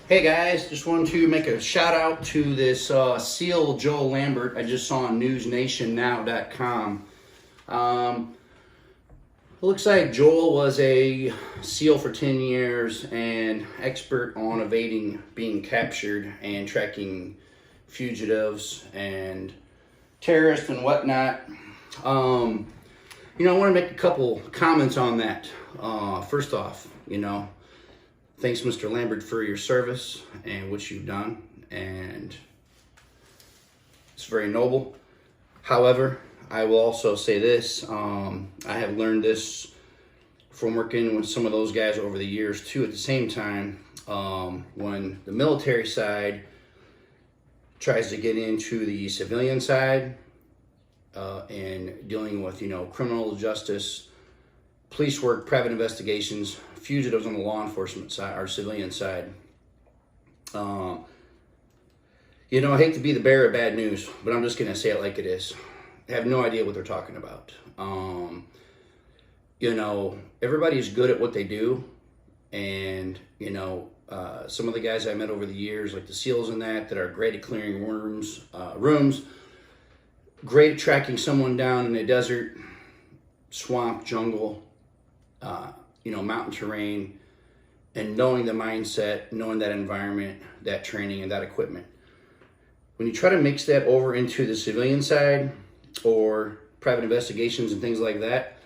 Hey guys, just wanted to make a shout out to this SEAL Joel Lambert I just saw on newsnationnow.com. It looks like Joel was a SEAL for 10 years and expert on evading being captured and tracking fugitives and terrorists and whatnot. I want to make a couple comments on that. First off, thanks, Mr. Lambert, for your service and what you've done, and it's very noble. However, I will also say this, I have learned this from working with some of those guys over the years too. At the same time, when the military side tries to get into the civilian side and dealing with, criminal justice, police work, private investigations, fugitives on the law enforcement side or civilian side. I hate to be the bearer of bad news, but I'm just going to say it like it is. I have no idea what they're talking about. Everybody's good at what they do. And, some of the guys I met over the years, like the SEALs and that are great at clearing rooms, great at tracking someone down in a desert, swamp, jungle, mountain terrain, and knowing the mindset, knowing that environment, that training, and that equipment. When you try to mix that over into the civilian side or private investigations and things like that,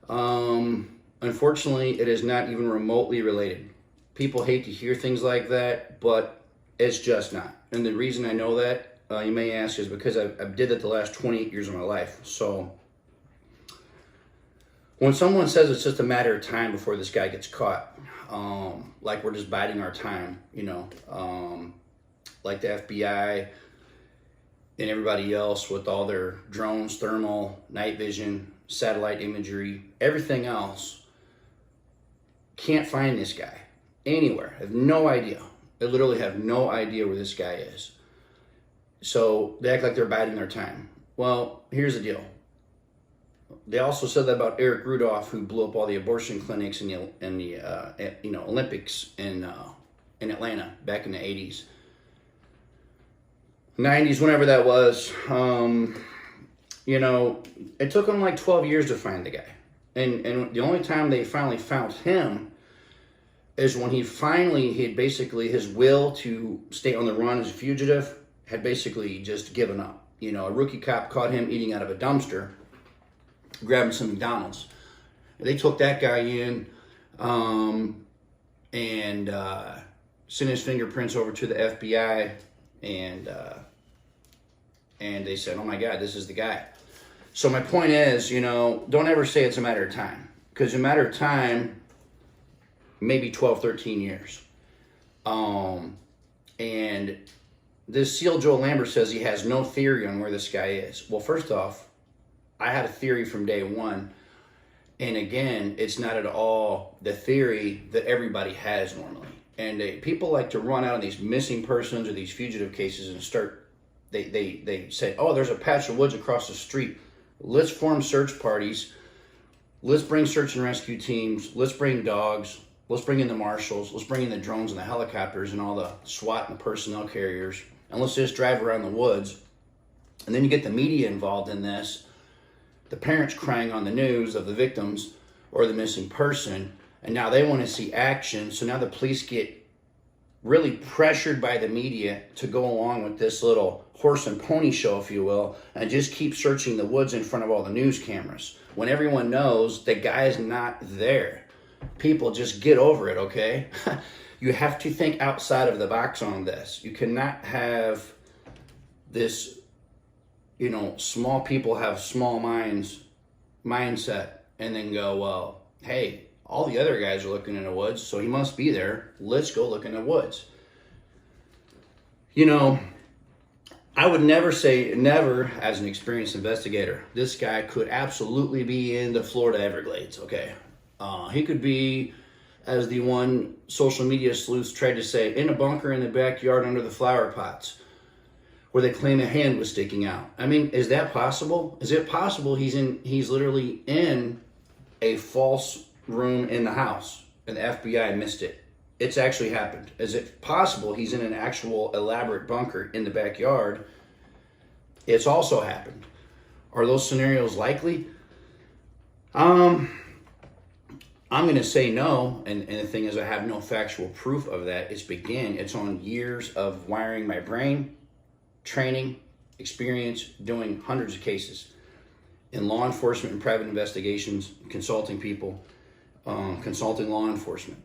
unfortunately, it is not even remotely related. People hate to hear things like that, but it's just not. And the reason I know that, you may ask, is because I did it the last 28 years of my life. So when someone says it's just a matter of time before this guy gets caught, like we're just biding our time, like the FBI and everybody else with all their drones, thermal, night vision, satellite imagery, everything else, can't find this guy anywhere. I have no idea. I literally have no idea where this guy is. So they act like they're biding their time. Well, here's the deal. They also said that about Eric Rudolph, who blew up all the abortion clinics in the Olympics in Atlanta back in the 80s. 90s, whenever that was. It took them like 12 years to find the guy. And the only time they finally found him is when he had basically, his will to stay on the run as a fugitive had basically just given up. A rookie cop caught him eating out of a dumpster, grabbing some McDonald's. They took that guy in and sent his fingerprints over to the FBI, and they said, "Oh my God, this is the guy." So my point is, don't ever say it's a matter of time, because a matter of time, maybe 12, 13 years. And this SEAL Joel Lambert says he has no theory on where this guy is. Well, first off, I had a theory from day one. And again, it's not at all the theory that everybody has normally. And people like to run out of these missing persons or these fugitive cases and they say, oh, there's a patch of woods across the street. Let's form search parties. Let's bring search and rescue teams. Let's bring dogs. Let's bring in the marshals. Let's bring in the drones and the helicopters and all the SWAT and the personnel carriers. And let's just drive around the woods. And then you get the media involved in this. The parents crying on the news of the victims or the missing person, and now they want to see action. So now the police get really pressured by the media to go along with this little horse and pony show, if you will, and just keep searching the woods in front of all the news cameras when everyone knows the guy is not there. People, just get over it, okay? You have to think outside of the box on this. You cannot have this, small people have small mindset and then go, well, hey, all the other guys are looking in the woods, so he must be there. Let's go look in the woods. I would never say, never as an experienced investigator, this guy could absolutely be in the Florida Everglades, okay? He could be, as the one social media sleuths tried to say, in a bunker in the backyard under the flower pots, where they claim a hand was sticking out. I mean, is that possible? Is it possible he's literally in a false room in the house and the FBI missed it? It's actually happened. Is it possible he's in an actual elaborate bunker in the backyard? It's also happened. Are those scenarios likely? I'm going to say no, and the thing is I have no factual proof of that. It's on years of wiring my brain, training, experience, doing hundreds of cases in law enforcement and private investigations, consulting people, consulting law enforcement,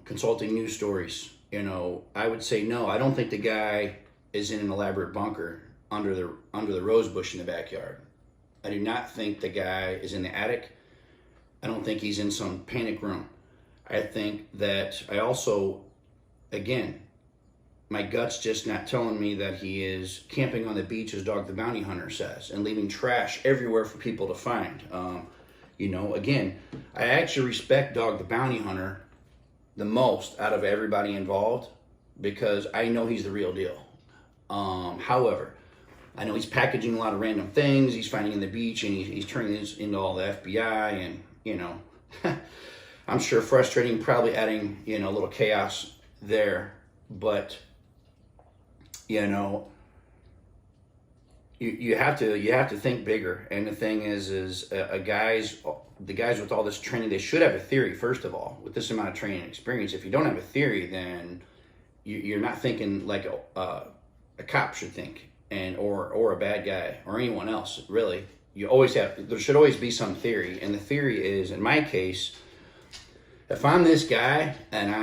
consulting news stories. I would say no. I don't think the guy is in an elaborate bunker under the rose bush in the backyard. I do not think the guy is in the attic. I don't think he's in some panic room. I think that again, my gut's just not telling me that he is camping on the beach, as Dog the Bounty Hunter says, and leaving trash everywhere for people to find. Again, I actually respect Dog the Bounty Hunter the most out of everybody involved because I know he's the real deal. However, I know he's packaging a lot of random things. He's finding in the beach, and he's turning this into all the FBI, and I'm sure frustrating, probably adding a little chaos there. But you have to think bigger. And the thing is the guys with all this training, they should have a theory. First of all, with this amount of training and experience, if you don't have a theory, then you're not thinking like a cop should think, or a bad guy or anyone else. Really, there should always be some theory. And the theory is, in my case, if I'm this guy and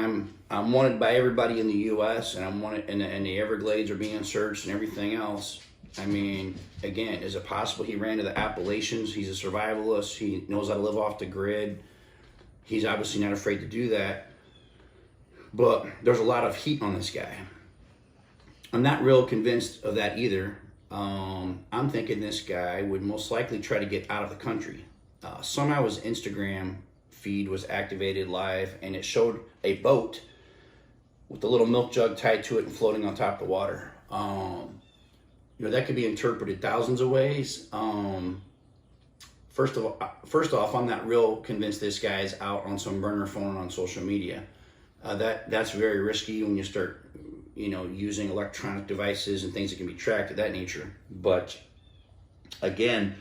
I'm wanted by everybody in the U.S. and I'm wanted, and the Everglades are being searched and everything else. I mean, again, is it possible he ran to the Appalachians? He's a survivalist. He knows how to live off the grid. He's obviously not afraid to do that. But there's a lot of heat on this guy. I'm not real convinced of that either. I'm thinking this guy would most likely try to get out of the country. Somehow his Instagram feed was activated live, and it showed a boat with a little milk jug tied to it and floating on top of the water. That could be interpreted thousands of ways. First off, I'm not real convinced this guy is out on some burner phone on social media. That's very risky when you start, using electronic devices and things that can be tracked of that nature. But again,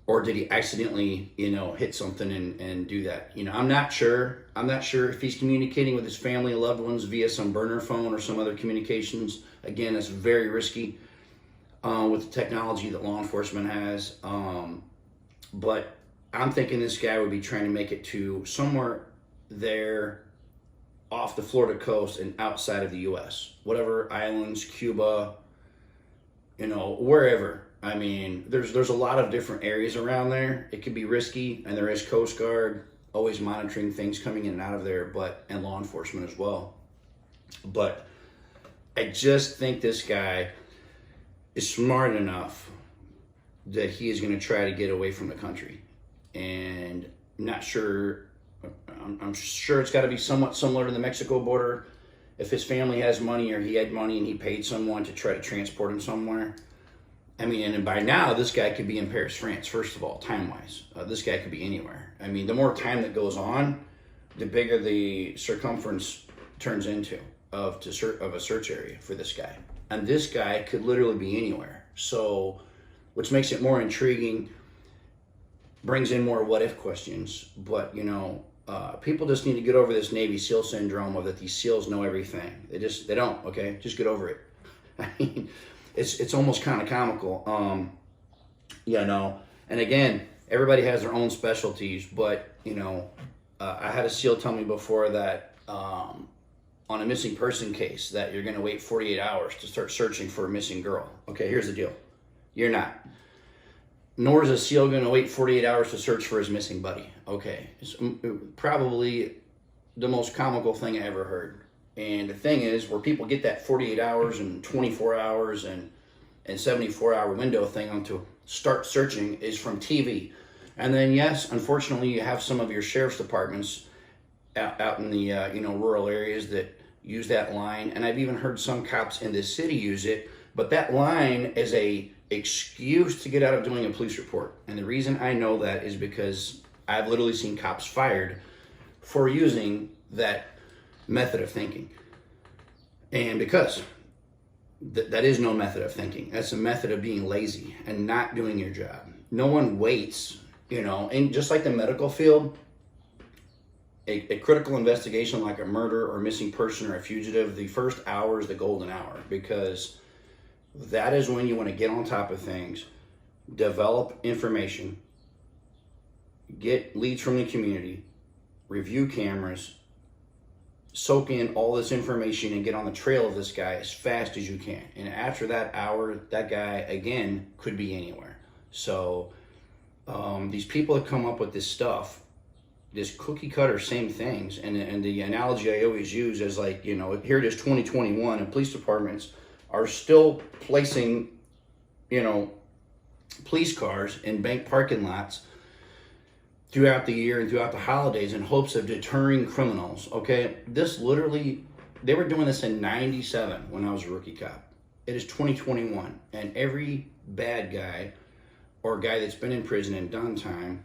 or did he accidentally, hit something and do that? I'm not sure. I'm not sure if he's communicating with his family and loved ones via some burner phone or some other communications. Again, it's very risky with the technology that law enforcement has. But I'm thinking this guy would be trying to make it to somewhere there off the Florida coast and outside of the U.S. Whatever islands, Cuba, wherever. I mean, there's a lot of different areas around there. It could be risky, and there is Coast Guard always monitoring things coming in and out of there, and law enforcement as well. But I just think this guy is smart enough that he is going to try to get away from the country. And I'm sure it's got to be somewhat similar to the Mexico border. If his family has money, or he had money and he paid someone to try to transport him somewhere. I mean, and by now, this guy could be in Paris, France, first of all, time-wise. This guy could be anywhere. I mean, the more time that goes on, the bigger the circumference turns into of a search area for this guy. And this guy could literally be anywhere. So, which makes it more intriguing, brings in more what-if questions. But, people just need to get over this Navy SEAL syndrome of that these SEALs know everything. They don't, okay? Just get over it. I mean, it's almost kind of comical. And again, everybody has their own specialties, but, I had a SEAL tell me before that on a missing person case that you're going to wait 48 hours to start searching for a missing girl. Okay, here's the deal. You're not. Nor is a SEAL going to wait 48 hours to search for his missing buddy. Okay, it's probably the most comical thing I ever heard. And the thing is, where people get that 48 hours and 24 hours and 74-hour window thing on to start searching is from TV. And then, yes, unfortunately, you have some of your sheriff's departments out in the rural areas that use that line. And I've even heard some cops in this city use it. But that line is a excuse to get out of doing a police report. And the reason I know that is because I've literally seen cops fired for using that method of thinking. And because that is no method of thinking. That's a method of being lazy and not doing your job. No one waits, and just like the medical field, a critical investigation like a murder or missing person or a fugitive, the first hour is the golden hour, because that is when you want to get on top of things, develop information, get leads from the community, review cameras, soak in all this information, and get on the trail of this guy as fast as you can. And after that hour, that guy, again, could be anywhere. So these people that come up with this stuff, this cookie cutter same things, and the analogy I always use is like, here it is 2021 and police departments are still placing, police cars in bank parking lots throughout the year and throughout the holidays in hopes of deterring criminals. Okay, this literally, they were doing this in 97 when I was a rookie cop. It is 2021, and every bad guy or guy that's been in prison and done time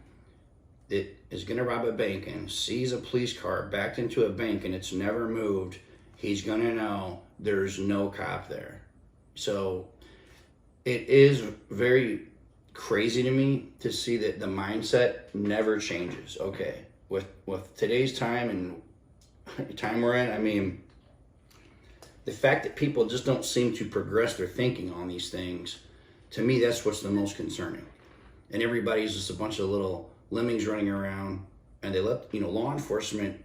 that is going to rob a bank and sees a police car backed into a bank and it's never moved, he's going to know there's no cop there. So it is very crazy to me to see that the mindset never changes. Okay, with today's time and time we're in, I mean, the fact that people just don't seem to progress their thinking on these things, to me, that's what's the most concerning. And everybody's just a bunch of little lemmings running around, and they let law enforcement,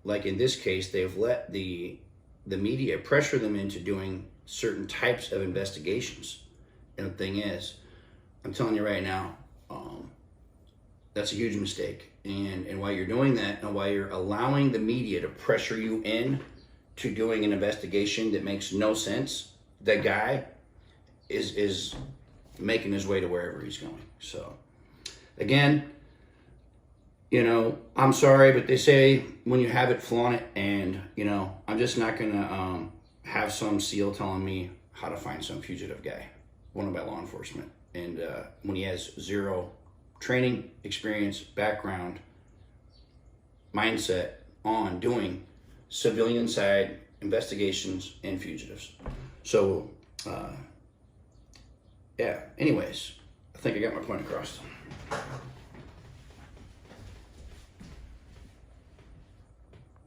like in this case, they've let the media pressure them into doing certain types of investigations. And the thing is, I'm telling you right now, that's a huge mistake. And while you're doing that, and while you're allowing the media to pressure you in to doing an investigation that makes no sense, the guy is making his way to wherever he's going. So again, I'm sorry, but they say when you have it, flaunt it. And I'm just not gonna have some SEAL telling me how to find some fugitive guy wanted by law enforcement, and when he has zero training, experience, background, mindset on doing civilian side investigations and fugitives. So yeah, anyways, I think I got my point across.